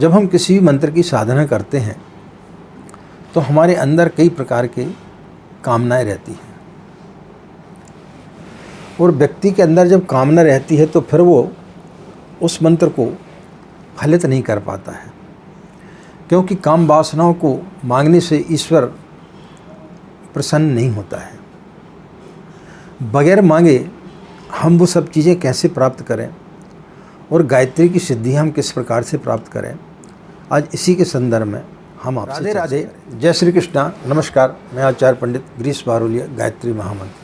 जब हम किसी भी मंत्र की साधना करते हैं तो हमारे अंदर कई प्रकार के कामनाएं रहती हैं, और व्यक्ति के अंदर जब कामना रहती है तो फिर वो उस मंत्र को फलित नहीं कर पाता है, क्योंकि काम वासनाओं को मांगने से ईश्वर प्रसन्न नहीं होता है। बगैर मांगे हम वो सब चीज़ें कैसे प्राप्त करें और गायत्री की सिद्धि हम किस प्रकार से प्राप्त करें, आज इसी के संदर्भ में हम आपसे राधे राधे, जय श्री कृष्णा, नमस्कार। मैं आचार्य पंडित गिरीश बारोलिया, गायत्री महामंत्र।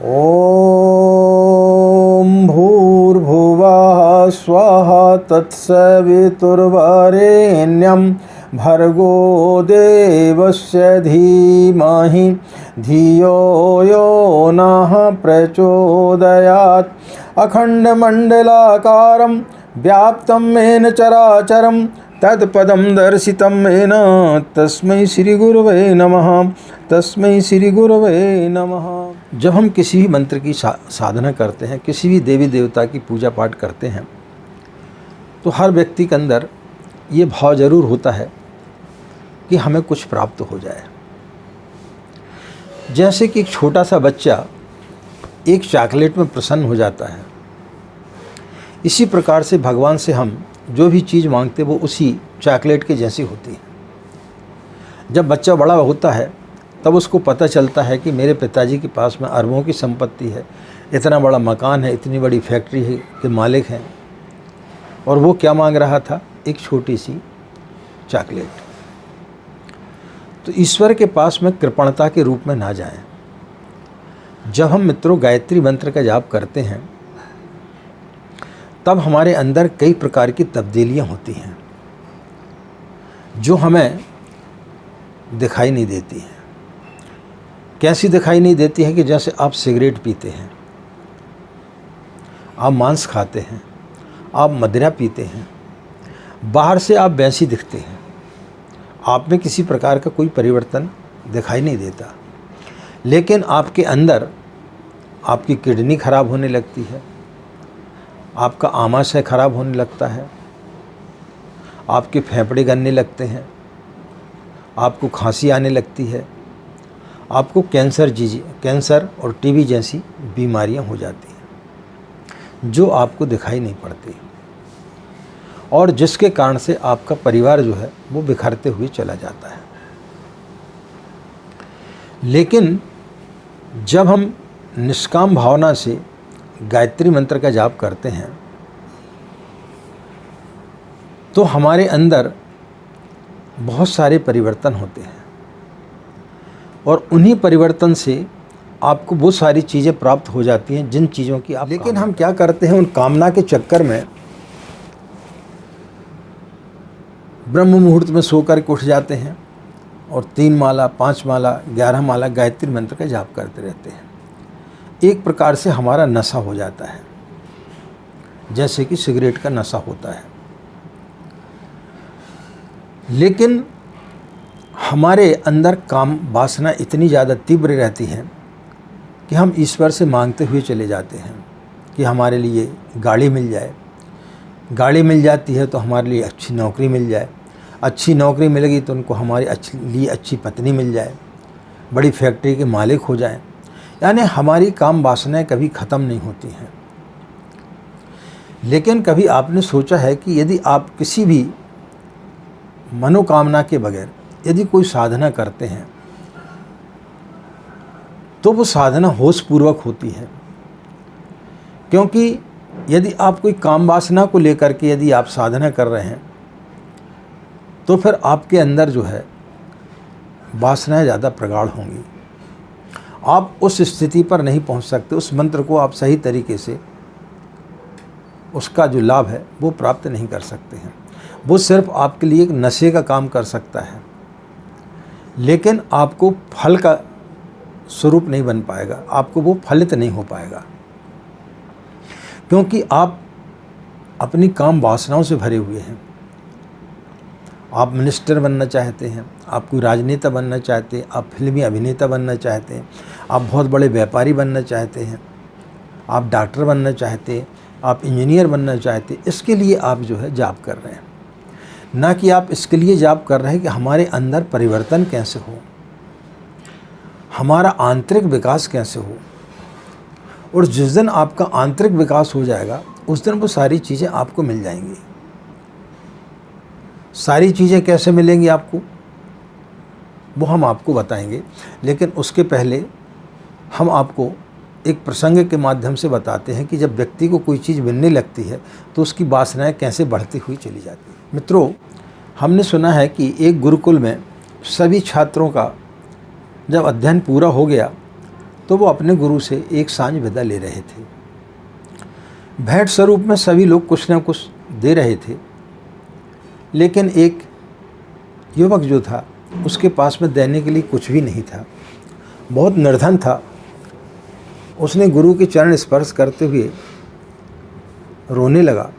ओम भूर्भुवः स्वाहा तत्सवितुर्वरेण्यं भर्गो देवस्य धीमहि धियो यो नः प्रचोदयात्। अखण्डमण्डलाकारं व्याप्तं येन चराचरं तत्पदं दर्शितं येन तस्मै श्रीगुरवे नमः, तस्मै श्रीगुरवे नमः। जब हम किसी भी मंत्र की साधना करते हैं, किसी भी देवी देवता की पूजा पाठ करते हैं, तो हर व्यक्ति के अंदर ये भाव जरूर होता है कि हमें कुछ प्राप्त हो जाए। जैसे कि एक छोटा सा बच्चा एक चॉकलेट में प्रसन्न हो जाता है, इसी प्रकार से भगवान से हम जो भी चीज़ मांगते वो उसी चॉकलेट के जैसी होती है। जब बच्चा बड़ा होता है तब उसको पता चलता है कि मेरे पिताजी के पास में अरबों की संपत्ति है, इतना बड़ा मकान है, इतनी बड़ी फैक्ट्री है के मालिक हैं, और वो क्या मांग रहा था, एक छोटी सी चॉकलेट। तो ईश्वर के पास में कृपणता के रूप में ना जाएं। जब हम मित्रों गायत्री मंत्र का जाप करते हैं तब हमारे अंदर कई प्रकार की तब्दीलियां होती हैं जो हमें दिखाई नहीं देती हैं। कैसी दिखाई नहीं देती है कि जैसे आप सिगरेट पीते हैं, आप मांस खाते हैं, आप मदिरा पीते हैं, बाहर से आप वैसी दिखते हैं, आप में किसी प्रकार का कोई परिवर्तन दिखाई नहीं देता, लेकिन आपके अंदर आपकी किडनी खराब होने लगती है, आपका आमाशय खराब होने लगता है, आपके फेफड़े गलने लगते हैं, आपको खांसी आने लगती है, आपको कैंसर और टीबी जैसी बीमारियां हो जाती हैं जो आपको दिखाई नहीं पड़ती, और जिसके कारण से आपका परिवार जो है वो बिखरते हुए चला जाता है। लेकिन जब हम निष्काम भावना से गायत्री मंत्र का जाप करते हैं तो हमारे अंदर बहुत सारे परिवर्तन होते हैं, और उन्हीं परिवर्तन से आपको वो सारी चीज़ें प्राप्त हो जाती हैं जिन चीज़ों की आप। लेकिन हम क्या करते हैं, उन कामना के चक्कर में ब्रह्म मुहूर्त में सो कर के उठ जाते हैं और 3 माला, 5 माला, 11 माला गायत्री मंत्र का जाप करते रहते हैं। एक प्रकार से हमारा नशा हो जाता है, जैसे कि सिगरेट का नशा होता है। लेकिन हमारे अंदर काम वासना इतनी ज़्यादा तीव्र रहती है कि हम ईश्वर से मांगते हुए चले जाते हैं कि हमारे लिए गाड़ी मिल जाए। गाड़ी मिल जाती है तो हमारे लिए अच्छी नौकरी मिल जाए, अच्छी नौकरी मिलेगी तो उनको हमारे लिए अच्छी पत्नी मिल जाए, बड़ी फैक्ट्री के मालिक हो जाएं। यानी हमारी काम वासनाएं कभी ख़त्म नहीं होती हैं। लेकिन कभी आपने सोचा है कि यदि आप किसी भी मनोकामना के बगैर यदि कोई साधना करते हैं तो वो साधना होशपूर्वक होती है, क्योंकि यदि आप कोई काम वासना को लेकर के यदि आप साधना कर रहे हैं तो फिर आपके अंदर जो है वासनाएं ज़्यादा प्रगाढ़ होंगी, आप उस स्थिति पर नहीं पहुंच सकते, उस मंत्र को आप सही तरीके से उसका जो लाभ है वो प्राप्त नहीं कर सकते हैं। वो सिर्फ आपके लिए एक नशे का काम कर सकता है, लेकिन आपको फल का स्वरूप नहीं बन पाएगा, आपको वो फलित नहीं हो पाएगा, क्योंकि आप अपनी काम वासनाओं से भरे हुए हैं। आप मिनिस्टर बनना चाहते हैं, आप कोई राजनेता बनना चाहते हैं, आप फिल्मी अभिनेता बनना चाहते हैं, आप बहुत बड़े व्यापारी बनना चाहते हैं, आप डॉक्टर बनना चाहते हैं, आप इंजीनियर बनना चाहते हैं। इसके लिए आप जो है जाप कर रहे हैं, ना कि आप इसके लिए जाप कर रहे हैं कि हमारे अंदर परिवर्तन कैसे हो, हमारा आंतरिक विकास कैसे हो। और जिस दिन आपका आंतरिक विकास हो जाएगा उस दिन वो सारी चीज़ें आपको मिल जाएंगी। सारी चीज़ें कैसे मिलेंगी आपको वो हम आपको बताएंगे, लेकिन उसके पहले हम आपको एक प्रसंग के माध्यम से बताते हैं कि जब व्यक्ति को कोई चीज़ मिलने लगती है तो उसकी वासनाएं कैसे बढ़ती हुई चली जाती है। मित्रों, हमने सुना है कि एक गुरुकुल में सभी छात्रों का जब अध्ययन पूरा हो गया तो वो अपने गुरु से एक सांझ विदा ले रहे थे। भेंट स्वरूप में सभी लोग कुछ न कुछ दे रहे थे, लेकिन एक युवक जो था उसके पास में देने के लिए कुछ भी नहीं था, बहुत निर्धन था। उसने गुरु के चरण स्पर्श करते हुए रोने लगा।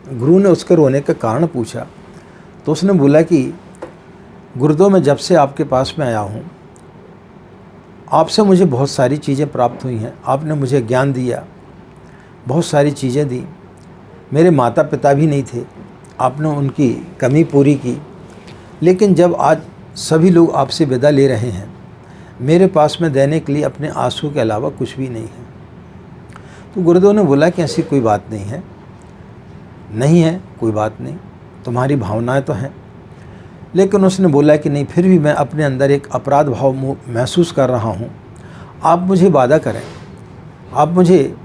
गुरु ने उसके रोने का कारण पूछा तो उसने बोला कि गुरुदेव, मैं जब से आपके पास में आया हूँ आपसे मुझे बहुत सारी चीज़ें प्राप्त हुई हैं। आपने मुझे ज्ञान दिया, बहुत सारी चीज़ें दी। मेरे माता पिता भी नहीं थे, आपने उनकी कमी पूरी की। लेकिन जब आज सभी लोग आपसे विदा ले रहे हैं, मेरे पास में देने के लिए अपने आंसू के अलावा कुछ भी नहीं है। तो गुरुदेव ने बोला कि ऐसी कोई बात नहीं है, नहीं है कोई बात नहीं, तुम्हारी भावनाएं तो हैं। लेकिन उसने बोला कि नहीं, फिर भी मैं अपने अंदर एक अपराध भाव महसूस कर रहा हूँ। आप मुझे वादा करें, आप मुझे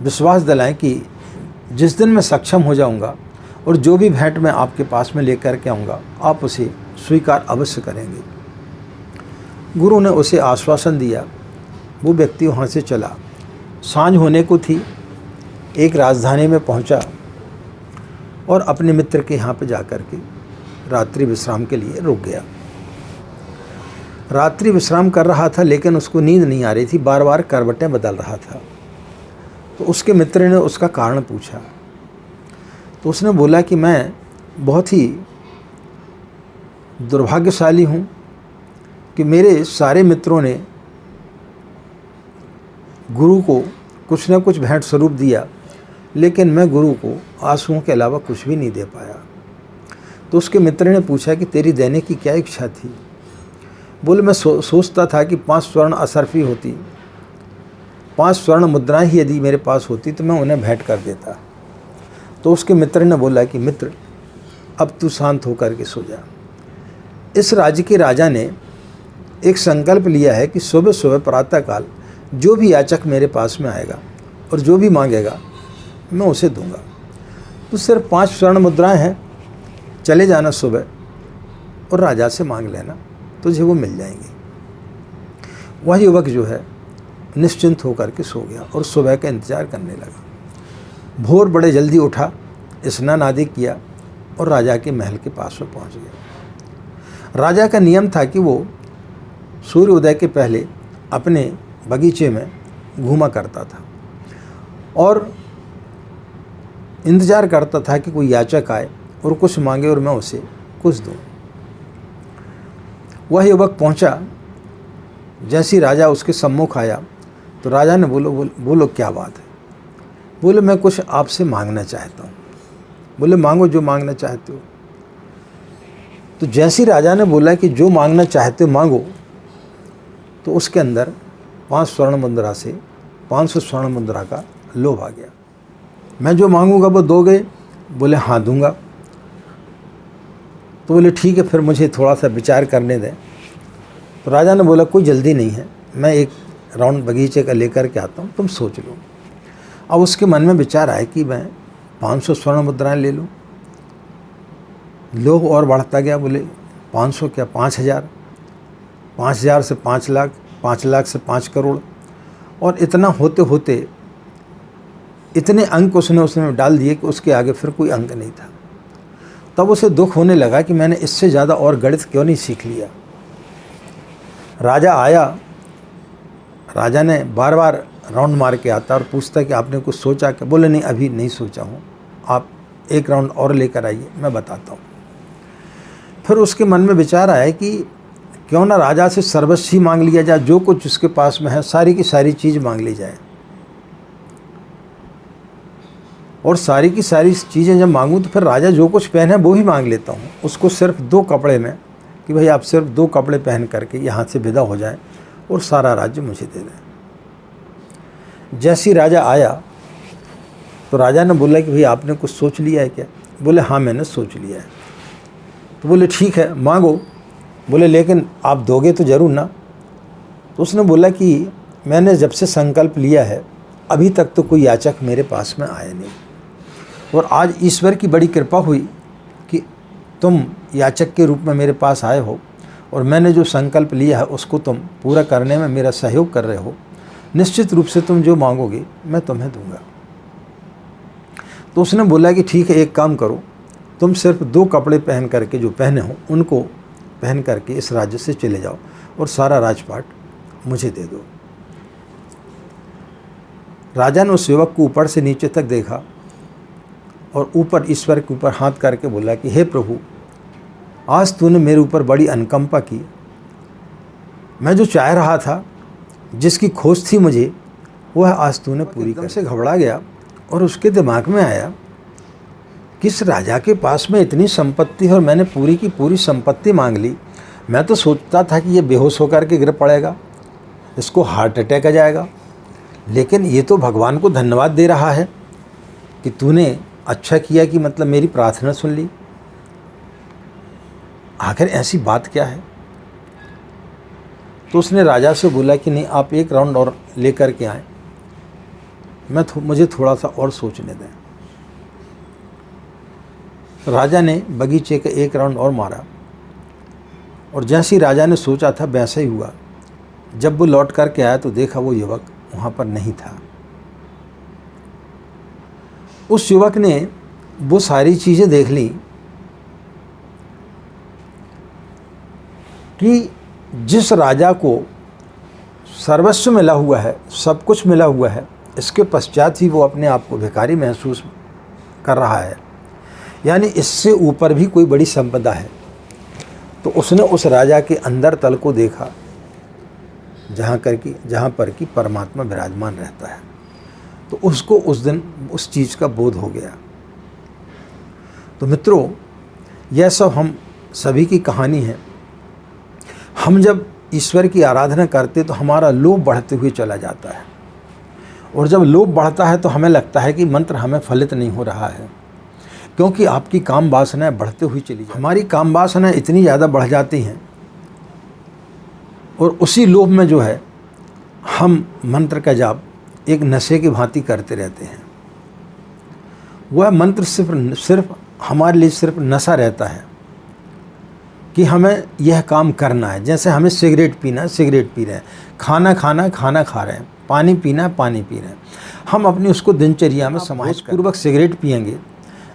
विश्वास दिलाएं कि जिस दिन मैं सक्षम हो जाऊँगा और जो भी भेंट मैं आपके पास में लेकर के आऊँगा आप उसे स्वीकार अवश्य करेंगे। गुरु ने उसे आश्वासन दिया। वो व्यक्ति वहाँ से चला। सांझ होने को थी, एक राजधानी में पहुँचा और अपने मित्र के यहाँ पे जाकर के रात्रि विश्राम के लिए रुक गया। रात्रि विश्राम कर रहा था, लेकिन उसको नींद नहीं आ रही थी, बार बार करवटें बदल रहा था। तो उसके मित्र ने उसका कारण पूछा तो उसने बोला कि मैं बहुत ही दुर्भाग्यशाली हूँ कि मेरे सारे मित्रों ने गुरु को कुछ न कुछ भेंट स्वरूप दिया, लेकिन मैं गुरु को आंसुओं के अलावा कुछ भी नहीं दे पाया। तो उसके मित्र ने पूछा कि तेरी देने की क्या इच्छा थी? बोले, मैं सोचता था कि 5 स्वर्ण असरफी होती, 5 स्वर्ण मुद्राएं ही यदि मेरे पास होती तो मैं उन्हें भेंट कर देता। तो उसके मित्र ने बोला कि मित्र, अब तू शांत होकर के सो जा। इस राज्य के राजा ने एक संकल्प लिया है कि सुबह सुबह प्रातःकाल जो भी याचक मेरे पास में आएगा और जो भी मांगेगा मैं उसे दूंगा। तो सिर्फ 5 स्वर्ण मुद्राएं हैं, चले जाना सुबह और राजा से मांग लेना, तुझे वो मिल जाएंगे। वह युवक जो है निश्चिंत होकर के सो गया और सुबह का इंतज़ार करने लगा। भोर बड़े जल्दी उठा, स्नान आदि किया और राजा के महल के पास में पहुंच गया। राजा का नियम था कि वो सूर्योदय के पहले अपने बगीचे में घूमा करता था और इंतज़ार करता था कि कोई याचक आए और कुछ मांगे और मैं उसे कुछ दूँ। वह युवक पहुंचा। जैसे राजा उसके सम्मुख आया तो राजा ने बोलो क्या बात है? बोले, मैं कुछ आपसे मांगना चाहता हूँ। बोले, मांगो जो मांगना चाहते हो। तो जैसे राजा ने बोला कि जो मांगना चाहते हो मांगो, तो उसके अंदर 5 स्वर्ण मुद्रा से 500 स्वर्ण मुद्रा का लोभ आ गया। मैं जो मांगूंगा वो दोगे? बोले, हाँ दूंगा। तो बोले, ठीक है, फिर मुझे थोड़ा सा विचार करने दें। तो राजा ने बोला, कोई जल्दी नहीं है, मैं एक राउंड बगीचे का लेकर के आता हूँ, तुम सोच लो। अब उसके मन में विचार आया कि मैं 500 स्वर्ण मुद्राएं ले लूँ। लोभ और बढ़ता गया। बोले, 500 क्या, 5000, 5000 से 5 लाख, 5 लाख से 5 करोड़, और इतना होते होते इतने अंक उसने डाल दिए कि उसके आगे फिर कोई अंक नहीं था। तब उसे दुख होने लगा कि मैंने इससे ज़्यादा और गणित क्यों नहीं सीख लिया। राजा आया। राजा ने बार बार राउंड मार के आता और पूछता कि आपने कुछ सोचा क्या? बोले, नहीं, अभी नहीं सोचा हूँ, आप एक राउंड और लेकर आइए, मैं बताता हूँ। फिर उसके मन में विचार आया कि क्यों ना राजा से सर्वस्व ही मांग लिया जाए, जो कुछ उसके पास में है सारी की सारी चीज़ मांग ली जाए। और सारी की सारी चीज़ें जब मांगूँ तो फिर राजा जो कुछ पहने वो ही मांग लेता हूँ, उसको सिर्फ 2 कपड़े में, कि भाई आप सिर्फ 2 कपड़े पहन करके यहाँ से विदा हो जाएं और सारा राज्य मुझे दे दें। जैसे ही राजा आया तो राजा ने बोला कि भाई आपने कुछ सोच लिया है क्या? बोले हाँ मैंने सोच लिया है। तो बोले ठीक है मांगो। बोले लेकिन आप दोगे तो ज़रूर ना? तो उसने बोला कि मैंने जब से संकल्प लिया है अभी तक तो कोई याचक मेरे पास में आया नहीं, और आज ईश्वर की बड़ी कृपा हुई कि तुम याचक के रूप में मेरे पास आए हो और मैंने जो संकल्प लिया है उसको तुम पूरा करने में मेरा सहयोग कर रहे हो। निश्चित रूप से तुम जो मांगोगे मैं तुम्हें दूंगा। तो उसने बोला कि ठीक है, एक काम करो, तुम सिर्फ 2 कपड़े पहन करके जो पहने हो उनको पहन करके इस राज्य से चले जाओ और सारा राजपाट मुझे दे दो। राजा ने उस युवक को ऊपर से नीचे तक देखा और ऊपर ईश्वर के ऊपर हाथ करके बोला कि हे प्रभु, आज तूने मेरे ऊपर बड़ी अनुकंपा की। मैं जो चाह रहा था, जिसकी खोज थी मुझे, वह आज तूने पूरी कर। से घबरा गया और उसके दिमाग में आया कि इस राजा के पास में इतनी संपत्ति है और मैंने पूरी की पूरी संपत्ति मांग ली। मैं तो सोचता था कि ये बेहोश होकर के गिर पड़ेगा, इसको हार्ट अटैक आ जाएगा, लेकिन ये तो भगवान को धन्यवाद दे रहा है कि तूने अच्छा किया कि मतलब मेरी प्रार्थना सुन ली। आखिर ऐसी बात क्या है? तो उसने राजा से बोला कि नहीं, आप 1 राउंड और लेकर के आए, मुझे थोड़ा सा और सोचने दें। राजा ने बगीचे का 1 राउंड और मारा और जैसे ही राजा ने सोचा था वैसा ही हुआ। जब वो लौट करके आया तो देखा वो युवक वहाँ पर नहीं था। उस युवक ने वो सारी चीज़ें देख ली कि जिस राजा को सर्वस्व मिला हुआ है, सब कुछ मिला हुआ है, इसके पश्चात ही वो अपने आप को भिखारी महसूस कर रहा है, यानी इससे ऊपर भी कोई बड़ी संपदा है। तो उसने उस राजा के अंदर तल को देखा जहाँ पर कि परमात्मा विराजमान रहता है। तो उसको उस दिन उस चीज़ का बोध हो गया। तो मित्रों, यह सब हम सभी की कहानी है। हम जब ईश्वर की आराधना करते तो हमारा लोभ बढ़ते हुए चला जाता है, और जब लोभ बढ़ता है तो हमें लगता है कि मंत्र हमें फलित नहीं हो रहा है, क्योंकि आपकी काम वासनाएं बढ़ते हुए चली जाती। हमारी काम वासनाएं इतनी ज़्यादा बढ़ जाती हैं और उसी लोभ में जो है हम मंत्र का जाप एक नशे की भांति करते रहते हैं। वह मंत्र सिर्फ हमारे लिए सिर्फ नशा रहता है कि हमें यह काम करना है। जैसे हमें सिगरेट पीना है, सिगरेट पी रहे हैं, खाना खाना है, खाना खा रहे हैं, पानी पीना है, पानी पी रहे हैं। हम अपनी उसको दिनचर्या में समाजपूर्वक सिगरेट पिएंगे।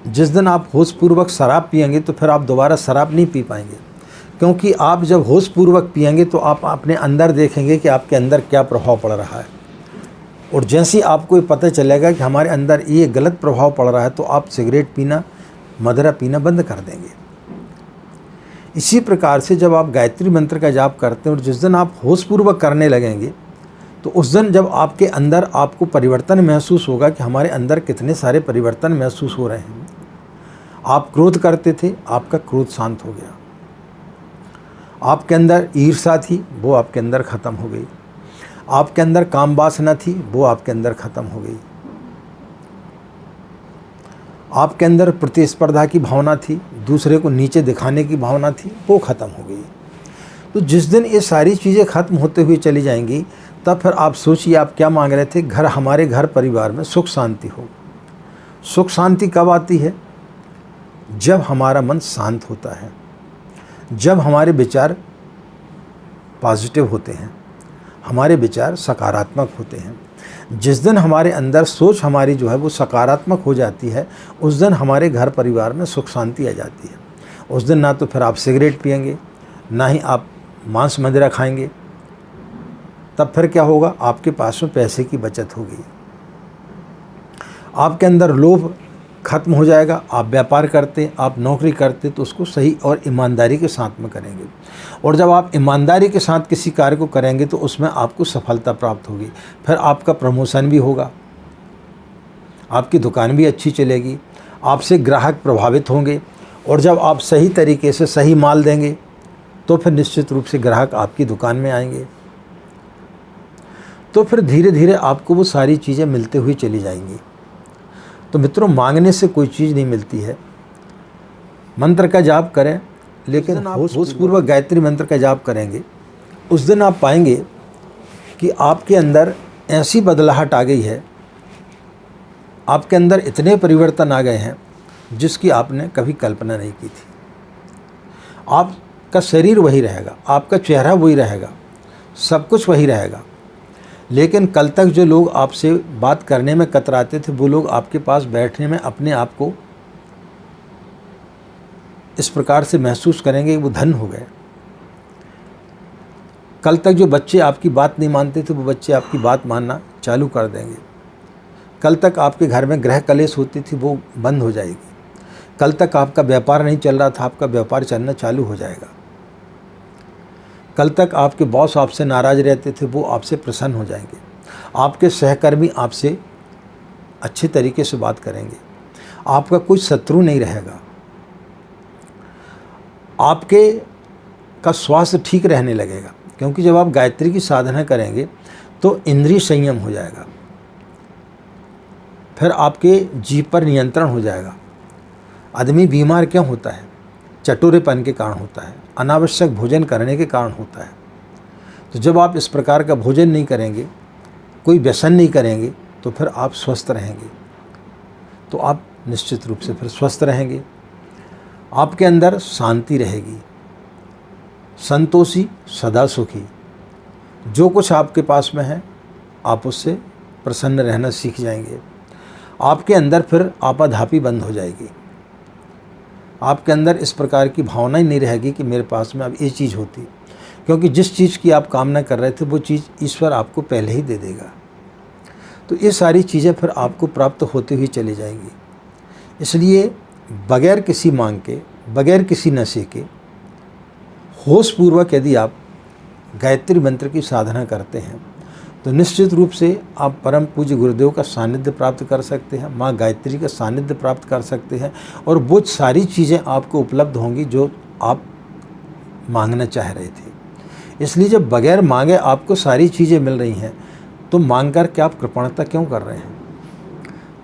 जिस दिन आप होशपूर्वक शराब पिएंगे तो फिर आप दोबारा शराब नहीं पी पाएंगे, क्योंकि आप जब होशपूर्वक पिएंगे तो आप अपने अंदर देखेंगे कि आपके अंदर क्या प्रभाव पड़ रहा है, और जैसे ही आपको ये पता चलेगा कि हमारे अंदर ये गलत प्रभाव पड़ रहा है तो आप सिगरेट पीना, मदिरा पीना बंद कर देंगे। इसी प्रकार से जब आप गायत्री मंत्र का जाप करते हैं और जिस दिन आप होशपूर्वक करने लगेंगे तो उस दिन जब आपके अंदर आपको परिवर्तन महसूस होगा कि हमारे अंदर कितने सारे परिवर्तन महसूस हो रहे हैं। आप क्रोध करते थे, आपका क्रोध शांत हो गया। आपके अंदर ईर्ष्या थी, वो आपके अंदर ख़त्म हो गई। आपके अंदर काम वासना थी, वो आपके अंदर ख़त्म हो गई। आपके अंदर प्रतिस्पर्धा की भावना थी, दूसरे को नीचे दिखाने की भावना थी, वो ख़त्म हो गई। तो जिस दिन ये सारी चीज़ें ख़त्म होते हुए चली जाएंगी तब फिर आप सोचिए आप क्या मांग रहे थे। हमारे घर परिवार में सुख शांति हो। सुख शांति कब आती है? जब हमारा मन शांत होता है, जब हमारे विचार पॉजिटिव होते हैं, हमारे विचार सकारात्मक होते हैं। जिस दिन हमारे अंदर सोच हमारी जो है वो सकारात्मक हो जाती है, उस दिन हमारे घर परिवार में सुख शांति आ जाती है। उस दिन ना तो फिर आप सिगरेट पिएंगे, ना ही आप मांस मदिरा खाएंगे। तब फिर क्या होगा? आपके पास में पैसे की बचत होगी, आपके अंदर लोभ खत्म हो जाएगा। आप व्यापार करते, आप नौकरी करते तो उसको सही और ईमानदारी के साथ में करेंगे, और जब आप ईमानदारी के साथ किसी कार्य को करेंगे तो उसमें आपको सफलता प्राप्त होगी। फिर आपका प्रमोशन भी होगा, आपकी दुकान भी अच्छी चलेगी, आपसे ग्राहक प्रभावित होंगे, और जब आप सही तरीके से सही माल देंगे तो फिर निश्चित रूप से ग्राहक आपकी दुकान में आएंगे। तो फिर धीरे धीरे आपको वो सारी चीज़ें मिलते हुई चली जाएंगी। तो मित्रों, मांगने से कोई चीज़ नहीं मिलती है। मंत्र का जाप करें, लेकिन आप होशपूर्वक गायत्री मंत्र का जाप करेंगे, उस दिन आप पाएंगे कि आपके अंदर ऐसी बदलाहट आ गई है, आपके अंदर इतने परिवर्तन आ गए हैं जिसकी आपने कभी कल्पना नहीं की थी। आपका शरीर वही रहेगा, आपका चेहरा वही रहेगा, सब कुछ वही रहेगा, लेकिन कल तक जो लोग आपसे बात करने में कतराते थे, वो लोग आपके पास बैठने में अपने आप को इस प्रकार से महसूस करेंगे कि वो धन हो गए। कल तक जो बच्चे आपकी बात नहीं मानते थे, वो बच्चे आपकी बात मानना चालू कर देंगे। कल तक आपके घर में गृह कलेश होती थी, वो बंद हो जाएगी। कल तक आपका व्यापार नहीं चल रहा था, आपका व्यापार चलना चालू हो जाएगा। कल तक आपके बॉस आपसे नाराज़ रहते थे, वो आपसे प्रसन्न हो जाएंगे। आपके सहकर्मी आपसे अच्छे तरीके से बात करेंगे। आपका कोई शत्रु नहीं रहेगा। आपके का स्वास्थ्य ठीक रहने लगेगा, क्योंकि जब आप गायत्री की साधना करेंगे तो इंद्रिय संयम हो जाएगा। फिर आपके जीभ पर नियंत्रण हो जाएगा। आदमी बीमार क्यों होता है? चटोरेपन के कारण होता है, अनावश्यक भोजन करने के कारण होता है। तो जब आप इस प्रकार का भोजन नहीं करेंगे, कोई व्यसन नहीं करेंगे, तो फिर आप स्वस्थ रहेंगे। तो आप निश्चित रूप से फिर स्वस्थ रहेंगे। आपके अंदर शांति रहेगी, संतोषी सदा सुखी। जो कुछ आपके पास में है, आप उससे प्रसन्न रहना सीख जाएंगे। आपके अंदर फिर आपाधापी बंद हो जाएगी। आपके अंदर इस प्रकार की भावना ही नहीं रहेगी कि मेरे पास में अब ये चीज़ होती, क्योंकि जिस चीज़ की आप कामना कर रहे थे वो चीज़ ईश्वर आपको पहले ही दे देगा। तो ये सारी चीज़ें फिर आपको प्राप्त होती हुई चली जाएंगी। इसलिए बगैर किसी मांग के, बगैर किसी नशे के, होशपूर्वक यदि आप गायत्री मंत्र की साधना करते हैं तो निश्चित रूप से आप परम पूज्य गुरुदेव का सानिध्य प्राप्त कर सकते हैं, माँ गायत्री का सानिध्य प्राप्त कर सकते हैं, और वो सारी चीज़ें आपको उपलब्ध होंगी जो आप मांगना चाह रहे थे। इसलिए जब बगैर मांगे आपको सारी चीज़ें मिल रही हैं, तो मांग कर के आप कृपणता क्यों कर रहे हैं?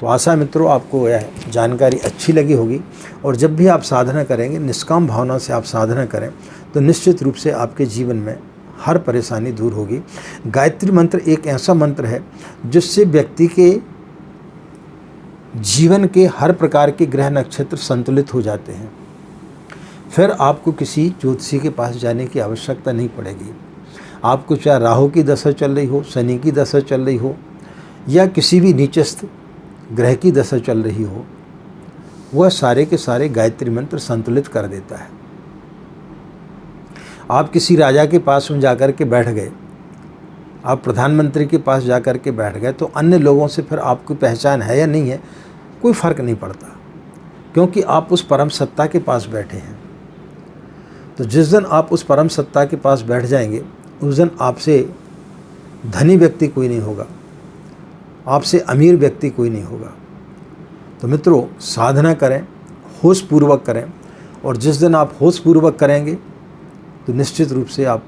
तो आशा मित्रों, आपको यह जानकारी अच्छी लगी होगी, और जब भी आप साधना करेंगे, निष्काम भावना से आप साधना करें, तो निश्चित रूप से आपके जीवन में हर परेशानी दूर होगी। गायत्री मंत्र एक ऐसा मंत्र है जिससे व्यक्ति के जीवन के हर प्रकार के ग्रह नक्षत्र संतुलित हो जाते हैं। फिर आपको किसी ज्योतिषी के पास जाने की आवश्यकता नहीं पड़ेगी। आपको चाहे राहु की दशा चल रही हो, शनि की दशा चल रही हो, या किसी भी नीचस्थ ग्रह की दशा चल रही हो, वह सारे के सारे गायत्री मंत्र संतुलित कर देता है। आप किसी राजा के पास में जाकर के बैठ गए, आप प्रधानमंत्री के पास जाकर के बैठ गए, तो अन्य लोगों से फिर आपकी पहचान है या नहीं है, कोई फ़र्क नहीं पड़ता, क्योंकि आप उस परम सत्ता के पास बैठे हैं। तो जिस दिन आप उस परम सत्ता के पास बैठ जाएंगे, उस दिन आपसे धनी व्यक्ति कोई नहीं होगा, आपसे अमीर व्यक्ति कोई नहीं होगा। तो मित्रों, साधना करें, होशपूर्वक करें, और जिस दिन आप होशपूर्वक करेंगे तो निश्चित रूप से आप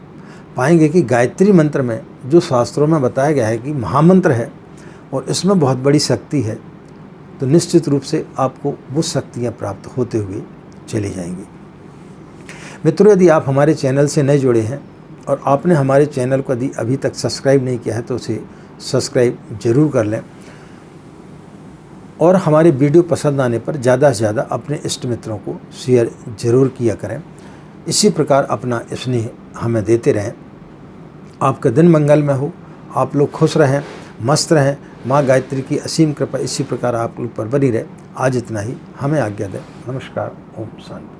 पाएंगे कि गायत्री मंत्र में जो शास्त्रों में बताया गया है कि महामंत्र है और इसमें बहुत बड़ी शक्ति है, तो निश्चित रूप से आपको वो शक्तियाँ प्राप्त होते हुए चली जाएंगी। मित्रों, यदि आप हमारे चैनल से नए जुड़े हैं और आपने हमारे चैनल को यदि अभी तक सब्सक्राइब नहीं किया है, तो उसे सब्सक्राइब जरूर कर लें, और हमारे वीडियो पसंद आने पर ज़्यादा से ज़्यादा अपने इष्ट मित्रों को शेयर जरूर किया करें। इसी प्रकार अपना स्नेह हमें देते रहें। आपका दिन मंगल में हो, आप लोग खुश रहें, मस्त रहें। माँ गायत्री की असीम कृपा इसी प्रकार आप लोग पर बनी रहे। आज इतना ही, हमें आज्ञा दें। नमस्कार, ओम शांति।